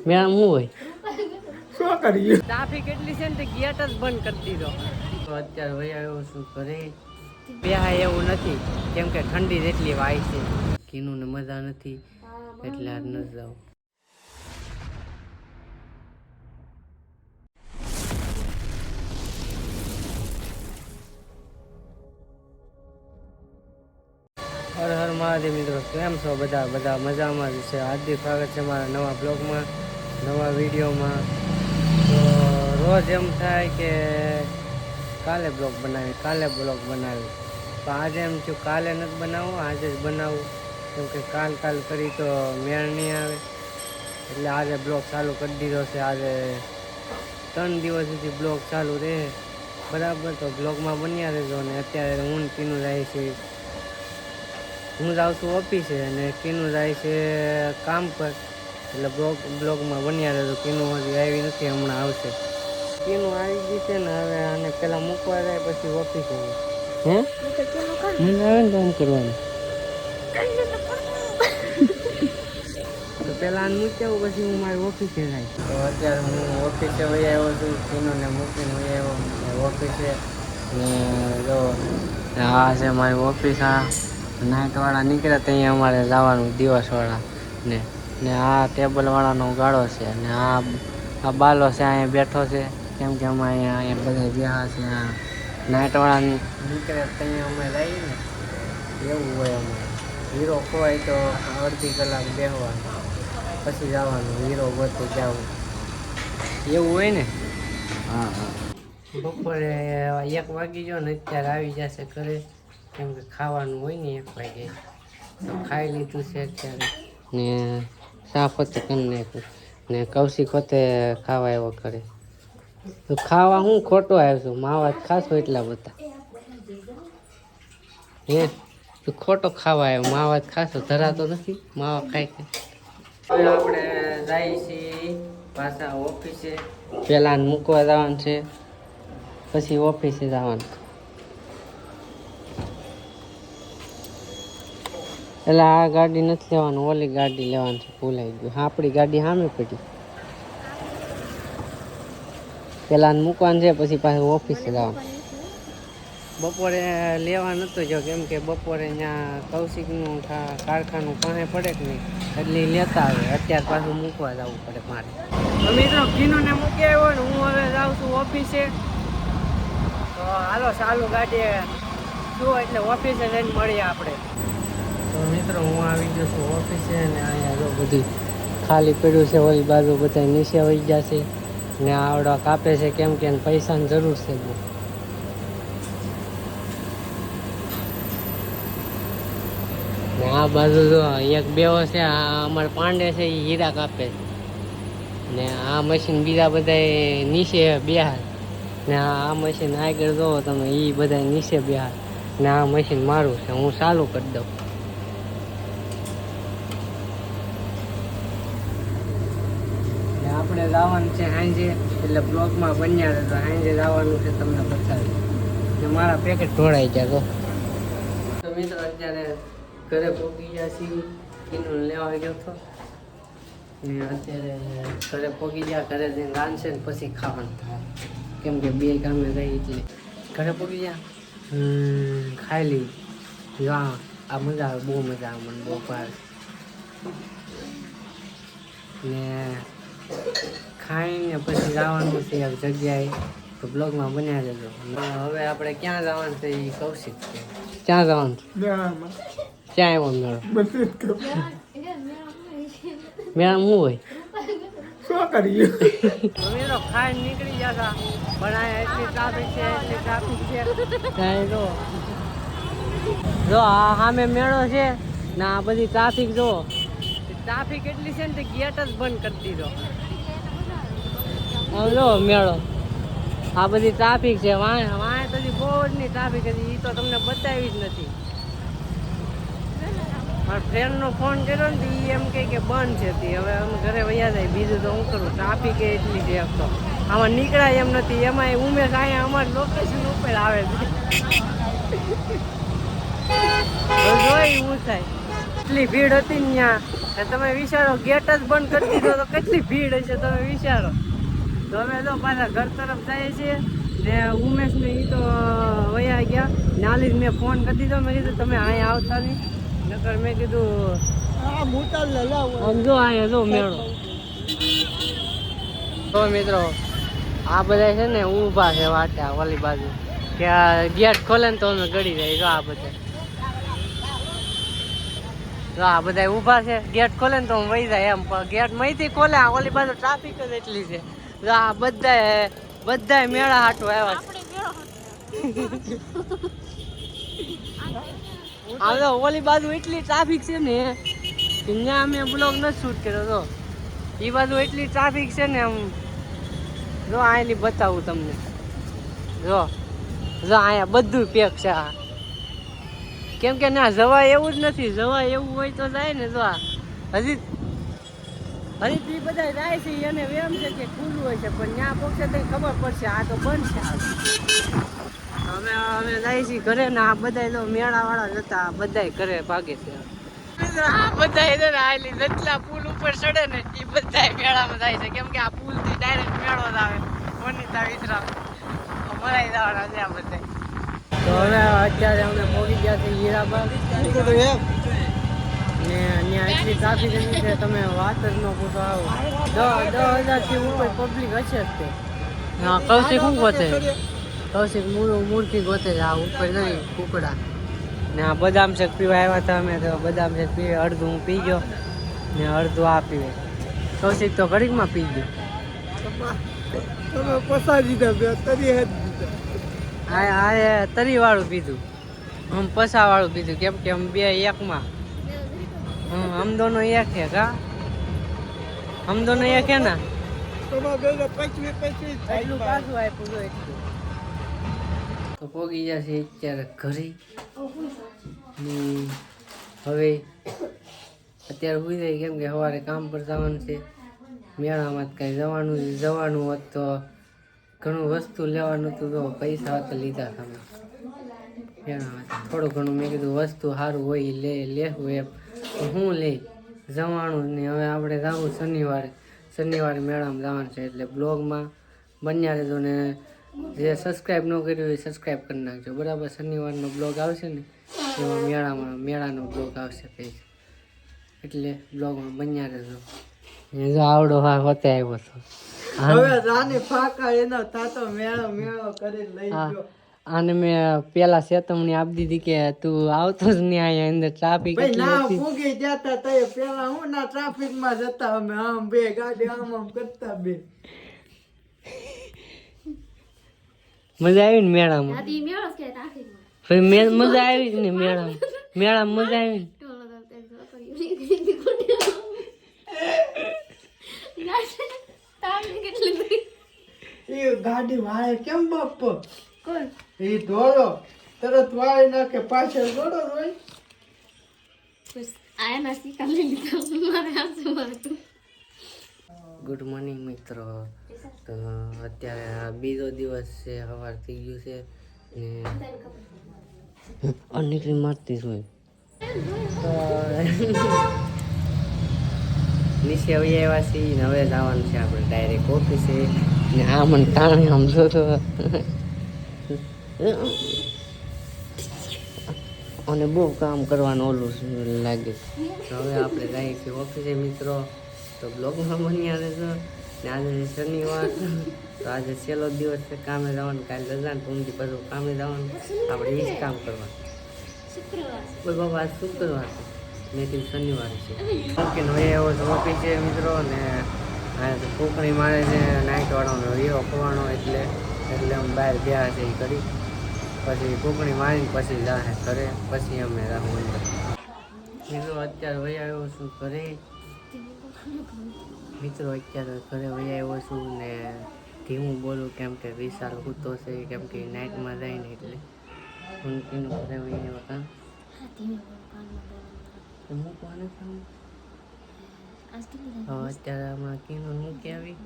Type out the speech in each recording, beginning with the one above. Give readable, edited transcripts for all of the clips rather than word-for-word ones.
મેળામાં શું હોય? શું કરીએ? ટ્રાફિક એટલી છે ને તે ગેટ જ બંધ કરી દીધો. તો અત્યારે વહી આવ્યો છું ઘરે. બેહાય એવું નથી કેમ કે ઠંડી જેટલી વાય છે. કીનું ને મજા નથી એટલે આજ ન જાઉં. હર હર મહાદેવ મિત્રો, કેમ છો બધા મજામાં જ છે. હાર્દિક સ્વાગત છે મારા નવા બ્લોગમાં, નવા વિડીયોમાં. તો રોજ એમ થાય કે કાલે બ્લોગ બનાવી તો આજે એમ થયું કાલે નથી બનાવવું, આજે જ બનાવવું. કેમ કે કાલ કરી તો મેળ નહીં આવે એટલે આજે બ્લોગ ચાલુ કરી દીધો છે. આજે 3 દિવસ સુધી બ્લોગ ચાલુ રહે બરાબર. તો બ્લોગમાં બન્યા રહેજો. અને અત્યારે હું કીનું જાય છે, હું જાઉં છું ઓફિસે અને કીનું જાય છે કામ પર. એટલે બ્લોગમાં બન્યા રહેજો. કીનું હજી આવી નથી, હમણાં આવશે. કીનું આવી ગઈ છે ને હવે આને પેલા મૂકવા જાય પછી ઓફિસે. હે મને આવે ને કામ કરવાનું. તો પેલા આને મૂકી આવું પછી હું મારી ઓફિસે જાય. તો અત્યારે હું ઓફિસે વહી આવ્યો છું. કીનુંને મૂકીને વહી આવ્યો ઓફિસે. ને જો આ છે મારી ઓફિસ. આ નાઇટવાળા નીકળ્યા ત્યાં અમારે જવાનું, દિવસવાળા ને આ ટેબલવાળાનો ગાળો છે. ને આ બાલો છે અહીંયા બેઠો છે. કેમ કે અમે અહીંયા બધા ગયા છે. નાઇટવાળા નીકળે ત્યાં અમે જઈએ ને એવું હોય. અમે હીરો ખોવાય તો અડધી કલાક બેસવાનું પછી જવાનું, હીરો ગોતે જવું એવું હોય ને. હા બપોરે 1 વાગી ગયો ને અત્યારે આવી જશે ઘરે. કેમ કે ખાવાનું હોય ને 1 વાગે તો ખાઈ લીધું છે અત્યારે. ને સાફ હોતે કરી નાખ્યું ને કૌશિક હોતે ખાવા આવ્યો ઘરે. તો ખાવા હું ખોટો આવ્યો છું, માવા ખાશો એટલા બધા હે? તું ખોટો ખાવા આવ્યો, માવા ખાશો ધરાતો નથી માવા ખાઈ. હવે આપણે જઈએ છીએ પાછા ઓફિસે. પેલા મૂકવા જવાનું છે પછી ઓફિસે જવાનું. એટલે આ ગાડી નથી લેવાનું, ઓલી ગાડી લેવાની છે. ભૂલાઈ ગયું. આપણી ગાડી સામે પડી. પેલા મૂકવાનું છે પછી પાછું ઓફિસે જવાનું. બપોરે લેવા નતો જો કેમ કે બપોરે ત્યાં કૌશિકનું કારખાનું પાસે પડે કે નહીં એટલે લેતા આવે. અત્યારે પાછું મૂકવા જવું પડે મારે. મિત્રો કીનુંને મૂકી આવ્યો ને હું હવે જાઉં છું ઓફિસે. તો હાલો ચાલુ ગાડી શું એટલે ઓફિસે જઈને મળીએ આપણે. તો મિત્રો હું આવી ગયો છું ઓફિસે ને અહીંયા જો બધી ખાલી પડ્યું છે. ઓલી બાજુ બધા નીચે વહી જશે ને આવડા કાપે છે કેમ કે પૈસાની જરૂર છે બહુ. ને આ બાજુ જો એક બેવો છે, આ અમારે પાંડે છે, એ હીરા કાપે ને આ મશીન બીજા બધા નીચે બેહાર ને આ મશીન આગળ જોવો તમે, એ બધા નીચે બેહાર ને આ મશીન મારું છે. હું ચાલુ કરી દઉં. આપણે જવાનું છે સાંજે એટલે બ્લોગમાં બન્યા રહે. તો સાંજે જવાનું છે તમને બતાવી ને મારા પેકેટ ઢોળાઈ ગયા. તો મિત્રો અત્યારે ઘરે પહોંચી ગયા છીએ. કીનું લેવા ગયો હતો ને અત્યારે ઘરે પહોંચી ગયા. ઘરે જઈને રાંધશે ને પછી ખાવાનું થાય કેમ કે 2 કામે રહી એટલે ઘરે પહોંચી ગયા. ખાઈ લીધું. આ મજા આવે, બહુ મજા આવે મને, બહુ ભાવે ને ખાઈને પછી જવાનું છે એક જગ્યાએ. તો બ્લોગમાં બન્યા જજો. હવે આપણે ક્યાં જવાનું છે એ કૌશિક છે. ક્યાં જવાનું છે? ક્યાં આવ્યો મેળો? મેળામાં શું હોય? શું કરીએ? મિત્રો ખાઈને નીકળી ગયા હતા પણ આ એટલી ટ્રાફિક છે. જો આ સામે મેળો છે ને આ બધી ટ્રાફિક જો. ટ્રાફિક એટલી છે ને તે ગેટ જ બંધ કરી દીધો. જો મેળો આ બધી ટ્રાફિક છે. વાંહે તો બહુ જ ની ટ્રાફિક હતી, એ તો તમને બતાવી જ નથી. મારા ફ્રેન્ડનો ફોન કર્યો ને એ એમ કે બંધ છે તે. હવે અમે ઘરે વયા જાય. બીજું તો હું કરું, ટ્રાફિક એટલી છે. તો આમાં નીકળાય એમ નથી. એમાં ઉમેશ અહીંયા અમારી લોકેશન ઉપર આવે છે. જોઈ હું થાય એટલી ભીડ હતી ને ત્યાં તમે વિચારો ગેટ જ બંધ કરી દીધો તો કેટલી ભીડ હશે તમે વિચારો. તો અમે તો પાછા ઘર તરફ જઈએ છીએ ને ઉમેશ ને એ તો વયા ગયા. નાલી જ મેં ફોન કરી દીધો. મેં કીધું તમે અહીંયા આવતા નહીં, નકર મેં કીધું જો અહીંયા જો મેળો. તો મિત્રો આ બધા છે ને ઊભા છે વાટા ઓલી બાજુ કે આ ગેટ ખોલે ને તો અમે ગળી જાય. જો આ બધા ઊભા છે, ગેટ ખોલે ને તો હું વહી જાય એમ. પણ ગેટ મહીથી ખોલે, ઓલી બાજુ ટ્રાફિક જ એટલી છે. જો આ બધા મેળા હાટું આવ્યા છે. આ તો ઓલી બાજુ એટલી ટ્રાફિક છે ને કે ત્યાં અમે બ્લોગ નથી શૂટ કર્યો. તો એ બાજુ એટલી ટ્રાફિક છે ને આમ જો અહીંથી બતાવું તમને. જો અહીંયા બધું પેક છે. કેમ કે ના જવાય એવું જ નથી. જવાય એવું હોય તો જાય ને. જો હજી એ બધા જાય છે એને એમ છે કે ખુલ્લું હોય છે, પણ ત્યાં પહોંચે તો ખબર પડશે આ તો બંધ છે. અમે જાય છીએ ઘરે ને આ બધા તો મેળા વાળા જતા બધા ઘરે ભાગે છે. આ બધા જેટલા પુલ ઉપર ચડે ને એ બધા મેળામાં જાય છે. કેમ કે આ પુલ થી ડાયરેક્ટ મેળો જ આવે. વનિતા વિતરા મરાઈ જવાના છે આ બધા. તો હવે અત્યારે અમે પહોંચી ગયા છીએ હીરાબાગ ને ત્યાં એટલી ટ્રાફિક છે તમે વાત જ ન પૂછો. આવો 10,000 થી ઉપર પબ્લિક હશે જ તે. હા કૌશિક શું ગોતે? કૌશિક મૂર્તિ ગોતે છે આ ઉપર નહીં કુકડા ને. આ બદામ શેક પીવા આવ્યા હતા અમે. તો બદામ શેક પીવે, અડધું હું પી ગયો ને અડધું આ પીવે. કૌશિક તો ઘડીકમાં પી ગયો. તરી વાળું પીધું, આમ પસા વાળું પીધું. કેમ કે આમ બે એકમાં हम दोनों एक है का? हम दोनों एक है ना? તો પોગી જશે અત્યારે ઘરે. હવે અત્યારે સુઈ જાય કેમ કે સવારે કામ પર જવાનું છે. મેળામાં કાંઈ જવાનું હોત તો ઘણું વસ્તુ લેવાનું હતું. તો પૈસા હતા લીધા તમે મેળામાં. થોડું ઘણું મેં કીધું વસ્તુ સારું હોય લેવું એમ. હું લઈ જવાનું ને. હવે આપણે જવું શનિવારે મેળામાં જવાનું છે. એટલે બ્લોગમાં બન્યા રહેજો ને જે સબસ્ક્રાઈબ ન કર્યું એ સબસ્ક્રાઈબ કરી નાખજો બરાબર. શનિવારનો બ્લોગ આવશે ને એમાં મેળાનો બ્લોગ આવશે કંઈક, એટલે બ્લોગમાં બન્યા રહેજો. આવડો હા હોતે આવ્યો હતો. હવે રાની ફાકા એનો થાતો મેળો કરી લઈ ગયો. આને મેં પેલા ચેતવણી આપી દીધી કે તું આવતો જ નહીં અહીંયા અંદર ટ્રાફિક એટલી હતી. ફૂગી જતા તો પેલા હું ના ટ્રાફિક માં જતા અમે આમ બે ગાડી આમ કરતા બે. મજા આવી ને મેળામાં? મજા આવી ને મેળામાં? મજા આવી ને? ગાડી વાળે કેમ બાપ એ દોડો તરત વાળી નાખે પાછળ દોડો હોય. ગુડ મોર્નિંગ મિત્રો. તો અત્યારે બીજો દિવસ છે, સવાર થઈ ગયું છે ને નીકળી મારતી જ હોય. નીચે આવ્યા છીએ ને હવે જવાનું છે આપણે ડાયરેક્ટ ઓફિસે. ને આ મને કારણે સમજો તો અને બહુ કામ કરવાનું ઓલું લાગે. તો હવે આપણે જઈએ છીએ ઓફિસે મિત્રો. તો બ્લોગમાં બન્યા રહેજો. ને આજે શનિવાર તો આજે છેલ્લો દિવસ છે કામે જવાનું. કાલે રજા ને પૂમથી પાછું કામે જવાનું. આપણે એ જ કામ કરવાનું. કોઈ બાબા આજ શુક્રવાર છે, મેં કીધું શનિવાર છે. ઓકે હવે એવો તો ઓફિસ છે મિત્રો. ને કોકણી મારે છે નાઇટવાળાનો રીઓ ખવાનો એટલે અમે બહાર ગયા છે એ કરી. પછી કોકણી મારીને પછી જાહે ઘરે. પછી અમે રાહું અંદર. મિત્રો અત્યારે વહી આવ્યો છું ઘરે. મિત્રો અત્યારે ઘરે વહી આવ્યો છું ને ધીમું બોલું કેમ કે વિશાલ સૂતો છે. કેમ કે નાઇટમાં જાય ને એટલે હું ઘરે વહી આવ્યો. કામ મૂકવાનું અત્યારે આમાં કિનો મૂકી આવી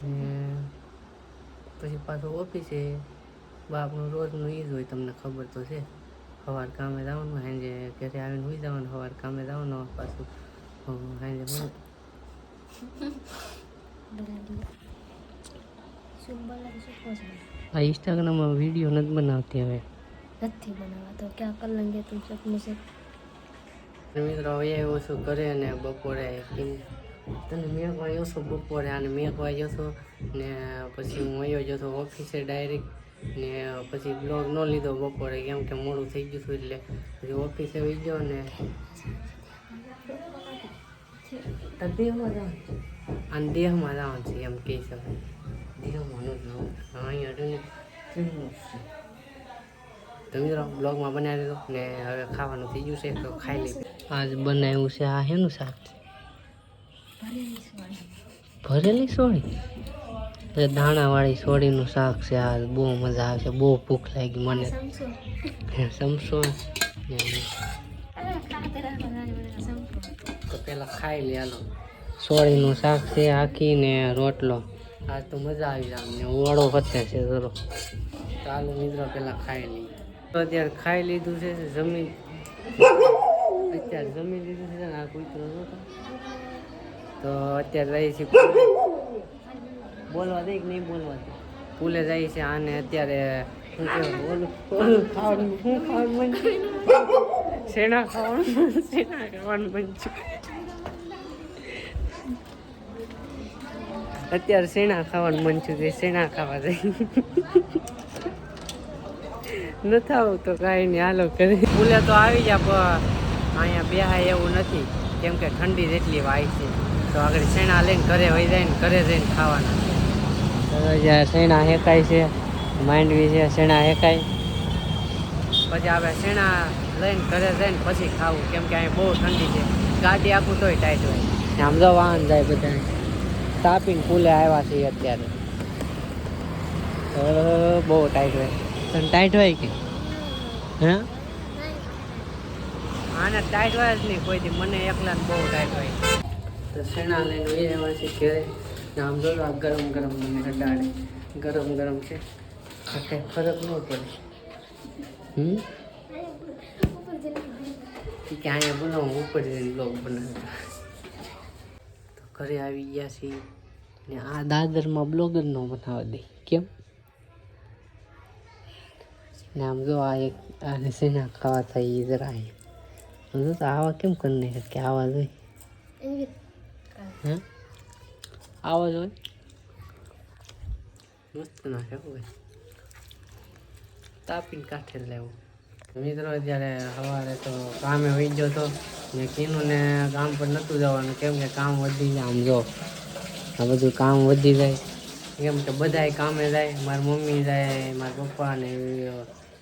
ને પછી પાછું ઓફિસે. બાપનું રોજનું એ જ હોય, તમને ખબર તો છે. સવાર કામે જવાનું, સાંજે ઘરે આવીને સુઈ જવાનું. સવાર કામે જવાનું, પાછું કાંઈ બોલ. આ ઇન્સ્ટાગ્રામમાં વિડીયો નથી બનાવતી હવે. નથી બનાવવા તો ક્યાં કર લેંગે તુમ સપનું સે. મિત્રો હવે આવ્યો છું ઘરે અને બપોરે તને મેં વાગ્યો છું બપોરે અને મેં વાગ્યો છું ને પછી હું આવ્યો જતો ઓફિસે ડાયરેક્ટ ને પછી બ્લોગ ન લીધો બપોરે કેમ કે મોડું થઈ ગયું હતું એટલે પછી ઓફિસે આવી ગયો ને દેહમાં જવાનું અને દેહમાં જવાનું છે એમ કહી શકાય. દેહમાં ન જવાનું અહીંયા તો મિત્રો બ્લોગમાં બનાવી દીધો ને હવે ખાવાનું થઈ ગયું છે તો ખાઈ લઈ. આજ બનાવ્યું છે આ શેનું શાક છે? ભરેલી સોળી દાણાવાળી સોળીનું શાક છે. આ બહુ મજા આવે છે. બહુ ભૂખ લાગી મને. સમસો તો પેલા ખાઈ લે હાલો. સોળીનું શાક છે આખી ને રોટલો. આજ તો મજા આવી જાય ને ઓળો પતે છે જરો. ચાલો મિત્રો પેલા ખાઈ લઈએ. તો અત્યારે ખાઈ લીધું છે અત્યારે જમી લીધું છે ને આ કૂતરો નતો તો અત્યારે જાય છે બોલવા દે કે નહીં બોલવા દે પુલે જાય છે આને અત્યારે શું કહેવાય ઓલું ખાવાનું શું ખાવાનું બનશે શેના ખાવાનું બનશે અત્યારે શેણા ખાવાનું મન છું કે શેણા ખાવા જાય નથી આવું તો કાંઈ નહીં હાલો કરે. પુલે તો આવી જાય પણ અહીંયા બેહાય એવું નથી કેમ કે ઠંડી જેટલી વાય છે તો આગળ શેણા લઈને ઘરે વહી જાય ને ઘરે જઈને ખાવાના. જ્યાં શેણા હેકાય છે માંડવી છે શેણા હેકાય પછી આપણે શેણા લઈને ઘરે જઈને પછી ખાવું કેમ કે અહીંયા બહુ ઠંડી છે. ગાડી આપું તોય ટાઈટ હોય ને આમ જો વાહન જાય બધા તાપીને પુલે આવ્યા છીએ અત્યારે બહુ ટાઈટ હોય. તને ટાઈટ હોય કે હે આને ટાઈટ હોય જ નહીં કોઈ દી મને એકલાને બહુ ટાઈટ હોય. તો શેણા લઈને એ એવા છે ઘરે આમ જો આ ગરમ ગરમ મને અડાડે ગરમ ગરમ છે કંઈ ફરક ન પડે. કે અહીંયા બનાવું ઉપર જઈને બ્લોગ બનાવતા તો ઘરે આવી ગયા છીએ ને આ દાદરમાં બ્લોગ જ ન બનાવવા દે કેમ ને આમ જો આ એક આને શેના ખાવા થાય એ જરા સમજો તો આવા કેમ કરીને કે આવા જોઈએ હે આવા જોઈએ મસ્ત નાખે હોય તાપીને કાંઠે લેવું. મિત્રો અત્યારે સવારે તો કામે વહી ગયો હતો ને કીનું ને કામ પર નહોતું જવાનું કેમ કે કામ વધી જાય. આમ જો આ બધું કામ વધી જાય કેમ કે બધાય કામે જાય મારી મમ્મી જાય મારા પપ્પા ને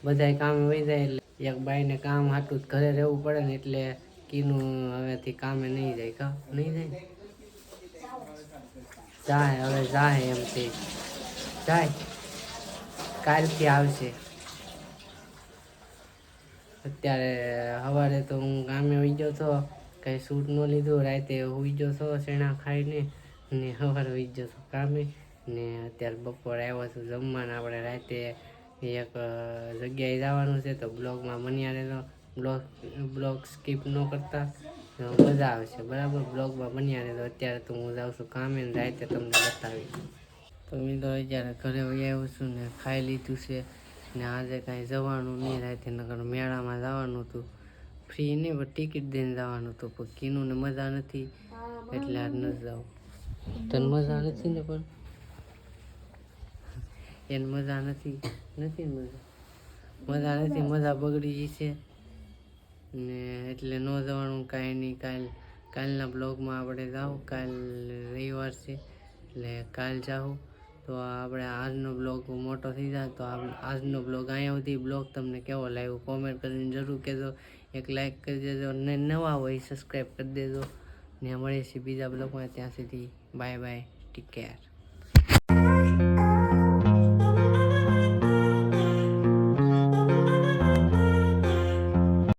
બધાય કામે વહી જાય એટલે એક બાઈને કામ હાટું ઘરે રહેવું પડે ને એટલે કીનું હવેથી કામે નહીં જાય કા નહીં જાય હવે જાય એમથી જાય કાલથી આવશે. અત્યારે સવારે તો હું કામે વહી ગયો હતો કંઈ સૂટ ન લીધું રાતે સુઈ ગયો હતો શેણા ખાઈને ને સવારે વહી ગયો હતો કામે ને અત્યારે બપોરે આવ્યો છું જમવાને. આપણે રાતે એક જગ્યાએ જવાનું છે તો બ્લોગમાં બન્યા રહેલો. બ્લોગ સ્કીપ ન કરતા મજા આવશે બરાબર. બ્લોગમાં બન્યા રહેલો. અત્યારે તો હું જાઉં છું કામે ને રાતે તમને બતાવી. તો મિત્રો અત્યારે ઘરે વહી આવ્યો છું ને ખાઈ લીધું છે ને આજે કાંઈ જવાનું નહીં રાતે નગર મેળામાં જવાનું હતું ફ્રી નહીં પણ ટિકિટ દઈને જવાનું હતું પણ કીનુંને મજા નથી એટલે આજ નથી જવું. તને મજા નથી ને પણ એને મજા નથી મજા બગડી ગઈ છે ને એટલે ન જવાનું કાંઈ નહીં. કાલના બ્લોગમાં આપણે જાઉં કાલ રવિવાર છે એટલે કાલ જાઉં તો આપણે આજનો બ્લોગ મોટો થઈ જાય તો આજનો બ્લોગ અહીંયા સુધી બ્લોગ તમને કેવો લાગ્યો કોમેન્ટ કરીને જરૂર કહેજો. એક લાઇક કરી દેજો ને નવા હોય સબસ્ક્રાઈબ કરી દેજો ને મળીએ છીએ બીજા બ્લોગમાં. ત્યાં સુધી બાય બાય ટેક કેર.